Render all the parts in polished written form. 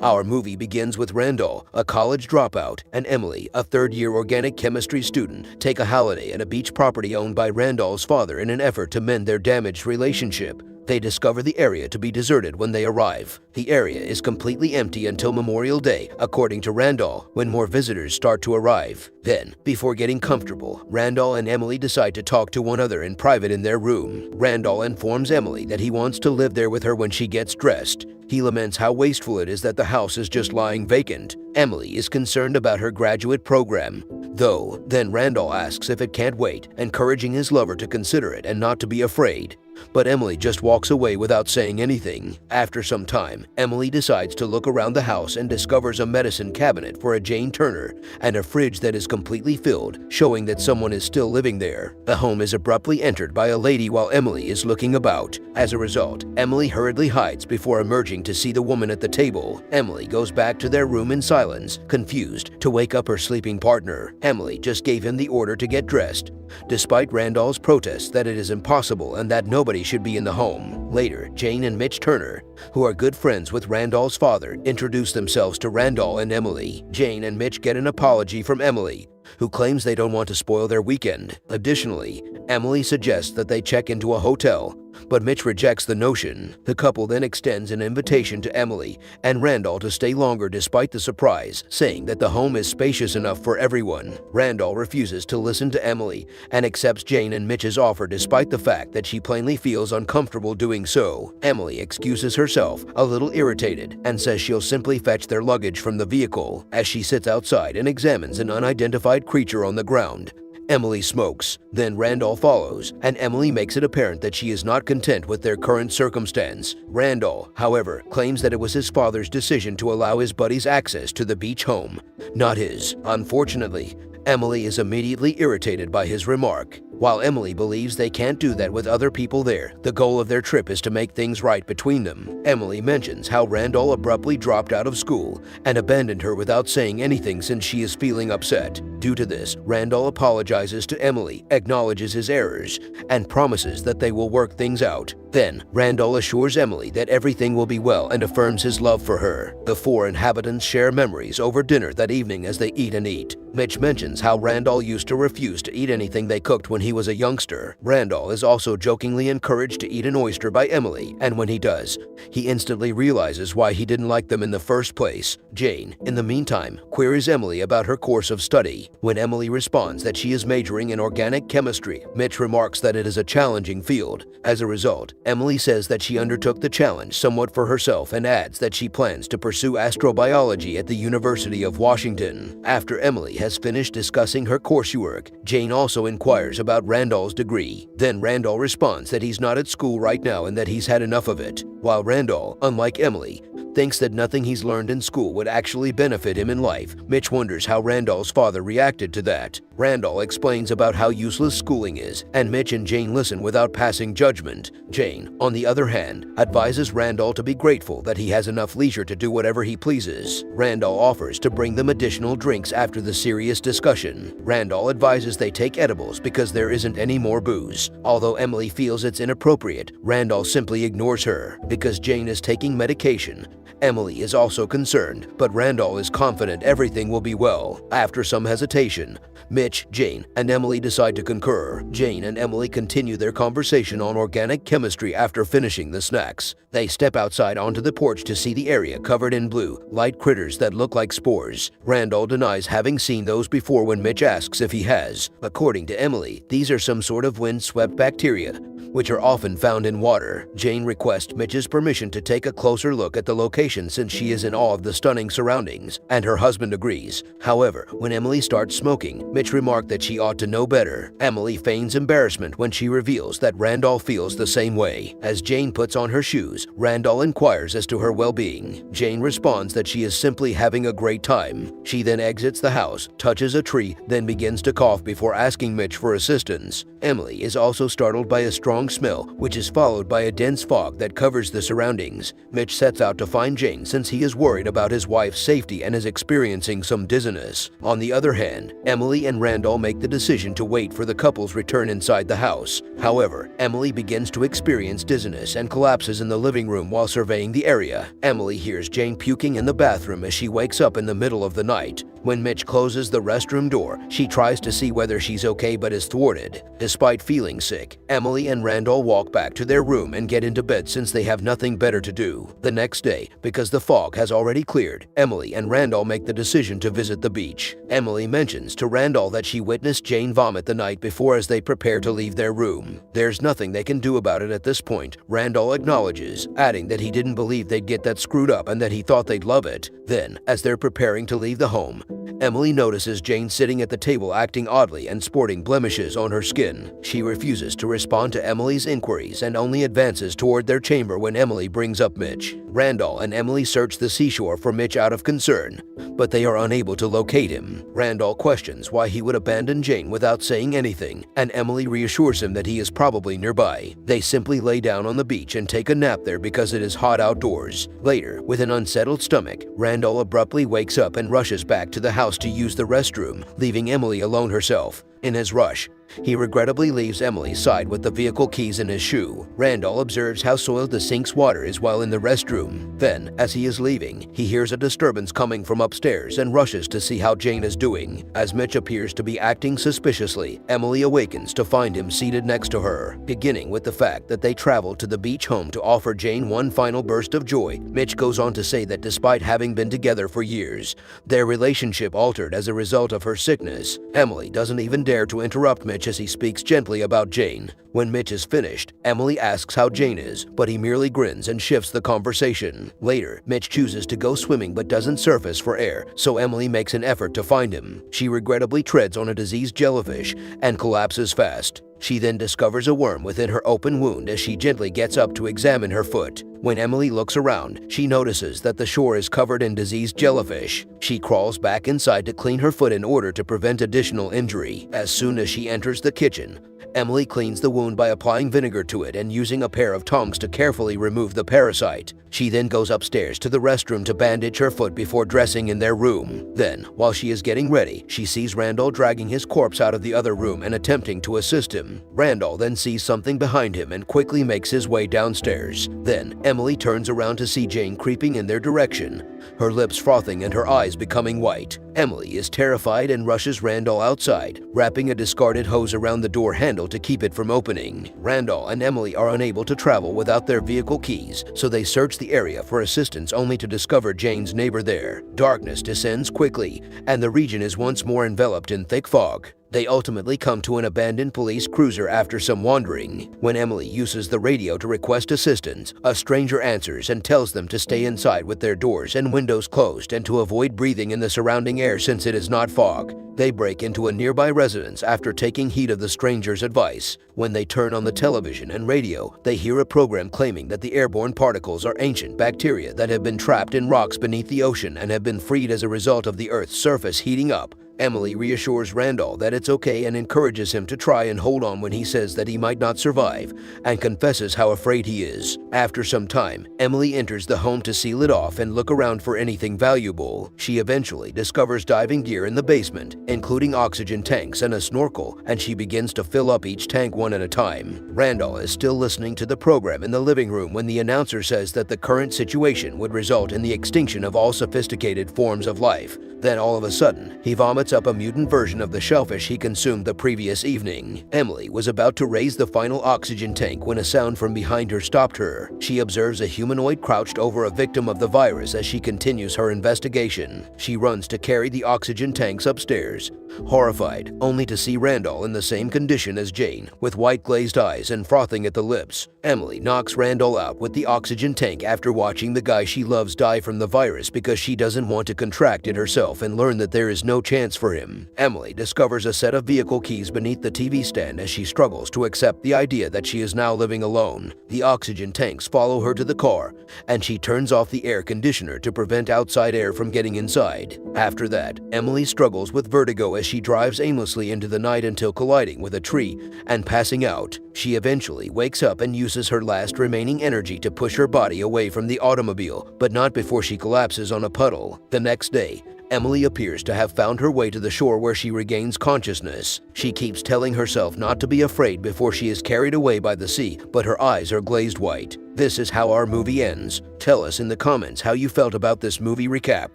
Our movie begins with Randall, a college dropout, and Emily, a third-year organic chemistry student, take a holiday at a beach property owned by Randall's father in an effort to mend their damaged relationship. They discover the area to be deserted when they arrive. The area is completely empty until Memorial Day, according to Randall, when more visitors start to arrive. Then, before getting comfortable, Randall and Emily decide to talk to one another in private in their room. Randall informs Emily that he wants to live there with her when she gets dressed. He laments how wasteful it is that the house is just lying vacant. Emily is concerned about her graduate program, though. Then Randall asks if it can't wait, encouraging his lover to consider it and not to be afraid. But Emily just walks away without saying anything. After some time, Emily decides to look around the house and discovers a medicine cabinet for a Jane Turner and a fridge that is completely filled, showing that someone is still living there. The home is abruptly entered by a lady while Emily is looking about. As a result, Emily hurriedly hides before emerging to see the woman at the table. Emily goes back to their room in silence, confused, to wake up her sleeping partner. Emily just gave him the order to get dressed, despite Randall's protests that it is impossible and that nobody should be in the home. Later, Jane and Mitch Turner, who are good friends with Randall's father, introduce themselves to Randall and Emily. Jane and Mitch get an apology from Emily, who claims they don't want to spoil their weekend. Additionally, Emily suggests that they check into a hotel, but Mitch rejects the notion. The couple then extends an invitation to Emily and Randall to stay longer despite the surprise, saying that the home is spacious enough for everyone. Randall refuses to listen to Emily and accepts Jane and Mitch's offer despite the fact that she plainly feels uncomfortable doing so. Emily excuses herself, a little irritated, and says she'll simply fetch their luggage from the vehicle. As she sits outside and examines an unidentified creature on the ground, Emily smokes. Then Randall follows, and Emily makes it apparent that she is not content with their current circumstance. Randall, however, claims that it was his father's decision to allow his buddies access to the beach home, not his. Unfortunately, Emily is immediately irritated by his remark. While Emily believes they can't do that with other people there, the goal of their trip is to make things right between them. Emily mentions how Randall abruptly dropped out of school and abandoned her without saying anything since she is feeling upset. Due to this, Randall apologizes to Emily, acknowledges his errors, and promises that they will work things out. Then, Randall assures Emily that everything will be well and affirms his love for her. The four inhabitants share memories over dinner that evening as they eat and eat. Mitch mentions how Randall used to refuse to eat anything they cooked when he was a youngster. Randall is also jokingly encouraged to eat an oyster by Emily, and when he does, he instantly realizes why he didn't like them in the first place. Jane, in the meantime, queries Emily about her course of study. When Emily responds that she is majoring in organic chemistry, Mitch remarks that it is a challenging field. As a result, Emily says that she undertook the challenge somewhat for herself and adds that she plans to pursue astrobiology at the University of Washington. After Emily has finished discussing her coursework, Jane also inquires about Randall's degree. Then Randall responds that he's not at school right now and that he's had enough of it. While Randall, unlike Emily, thinks that nothing he's learned in school would actually benefit him in life, Mitch wonders how Randall's father reacted to that. Randall explains about how useless schooling is, and Mitch and Jane listen without passing judgment. Jane, on the other hand, advises Randall to be grateful that he has enough leisure to do whatever he pleases. Randall offers to bring them additional drinks after the serious discussion. Randall advises they take edibles because there isn't any more booze. Although Emily feels it's inappropriate, Randall simply ignores her. Because Jane is taking medication, Emily is also concerned, but Randall is confident everything will be well. After some hesitation, Mitch, Jane, and Emily decide to concur. Jane and Emily continue their conversation on organic chemistry after finishing the snacks. They step outside onto the porch to see the area covered in blue, light critters that look like spores. Randall denies having seen those before when Mitch asks if he has. According to Emily, these are some sort of wind-swept bacteria, which are often found in water. Jane requests Mitch's permission to take a closer look at the location since she is in awe of the stunning surroundings, and her husband agrees. However, when Emily starts smoking, Mitch remarked that she ought to know better. Emily feigns embarrassment when she reveals that Randall feels the same way. As Jane puts on her shoes, Randall inquires as to her well-being. Jane responds that she is simply having a great time. She then exits the house, touches a tree, then begins to cough before asking Mitch for assistance. Emily is also startled by a strong strong smell, which is followed by a dense fog that covers the surroundings. Mitch sets out to find Jane since he is worried about his wife's safety and is experiencing some dizziness. On the other hand, Emily and Randall make the decision to wait for the couple's return inside the house. However, Emily begins to experience dizziness and collapses in the living room while surveying the area. Emily hears Jane puking in the bathroom as she wakes up in the middle of the night. When Mitch closes the restroom door, she tries to see whether she's okay but is thwarted. Despite feeling sick, Emily and Randall walk back to their room and get into bed since they have nothing better to do. The next day, because the fog has already cleared, Emily and Randall make the decision to visit the beach. Emily mentions to Randall that she witnessed Jane vomit the night before as they prepare to leave their room. There's nothing they can do about it at this point, Randall acknowledges, adding that he didn't believe they'd get that screwed up and that he thought they'd love it. Then, as they're preparing to leave the home, Emily notices Jane sitting at the table acting oddly and sporting blemishes on her skin. She refuses to respond to Emily's inquiries and only advances toward their chamber when Emily brings up Mitch. Randall and Emily search the seashore for Mitch out of concern, but they are unable to locate him. Randall questions why he would abandon Jane without saying anything, and Emily reassures him that he is probably nearby. They simply lay down on the beach and take a nap there because it is hot outdoors. Later, with an unsettled stomach, Randall abruptly wakes up and rushes back to the house to use the restroom, leaving Emily alone herself. In his rush, he regrettably leaves Emily's side with the vehicle keys in his shoe. Randall observes how soiled the sink's water is while in the restroom. Then, as he is leaving, he hears a disturbance coming from upstairs and rushes to see how Jane is doing. As Mitch appears to be acting suspiciously, Emily awakens to find him seated next to her. Beginning with the fact that they traveled to the beach home to offer Jane one final burst of joy, Mitch goes on to say that despite having been together for years, their relationship altered as a result of her sickness. Emily doesn't even dare to interrupt Mitch as he speaks gently about Jane. When Mitch is finished, Emily asks how Jane is, but he merely grins and shifts the conversation. Later, Mitch chooses to go swimming but doesn't surface for air, so Emily makes an effort to find him. She regrettably treads on a diseased jellyfish and collapses fast. She then discovers a worm within her open wound as she gently gets up to examine her foot. When Emily looks around, she notices that the shore is covered in diseased jellyfish. She crawls back inside to clean her foot in order to prevent additional injury. As soon as she enters the kitchen, Emily cleans the wound by applying vinegar to it and using a pair of tongs to carefully remove the parasite. She then goes upstairs to the restroom to bandage her foot before dressing in their room. Then, while she is getting ready, she sees Randall dragging his corpse out of the other room and attempting to assist him. Randall then sees something behind him and quickly makes his way downstairs. Then, Emily turns around to see Jane creeping in their direction, her lips frothing and her eyes becoming white. Emily is terrified and rushes Randall outside, wrapping a discarded hose around the door handle to keep it from opening. Randall and Emily are unable to travel without their vehicle keys, so they search the area for assistance only to discover Jane's neighbor there. Darkness descends quickly, and the region is once more enveloped in thick fog. They ultimately come to an abandoned police cruiser after some wandering. When Emily uses the radio to request assistance, a stranger answers and tells them to stay inside with their doors and windows closed and to avoid breathing in the surrounding air since it is not fog. They break into a nearby residence after taking heed of the stranger's advice. When they turn on the television and radio, they hear a program claiming that the airborne particles are ancient bacteria that have been trapped in rocks beneath the ocean and have been freed as a result of the Earth's surface heating up. Emily reassures Randall that it's okay and encourages him to try and hold on when he says that he might not survive, and confesses how afraid he is. After some time, Emily enters the home to seal it off and look around for anything valuable. She eventually discovers diving gear in the basement, including oxygen tanks and a snorkel, and she begins to fill up each tank one at a time. Randall is still listening to the program in the living room when the announcer says that the current situation would result in the extinction of all sophisticated forms of life. Then all of a sudden, he vomits up a mutant version of the shellfish he consumed the previous evening. Emily was about to raise the final oxygen tank when a sound from behind her stopped her. She observes a humanoid crouched over a victim of the virus as she continues her investigation. She runs to carry the oxygen tanks upstairs, horrified, only to see Randall in the same condition as Jane, with white glazed eyes and frothing at the lips. Emily knocks Randall out with the oxygen tank after watching the guy she loves die from the virus because she doesn't want to contract it herself. himself and learn that there is no chance for him. Emily discovers a set of vehicle keys beneath the TV stand as she struggles to accept the idea that she is now living alone. The oxygen tanks follow her to the car, and she turns off the air conditioner to prevent outside air from getting inside. After that, Emily struggles with vertigo as she drives aimlessly into the night until colliding with a tree and passing out. She eventually wakes up and uses her last remaining energy to push her body away from the automobile, but not before she collapses on a puddle. The next day, Emily appears to have found her way to the shore where she regains consciousness. She keeps telling herself not to be afraid before she is carried away by the sea, but her eyes are glazed white. This is how our movie ends. Tell us in the comments how you felt about this movie recap.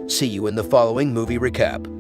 See you in the following movie recap.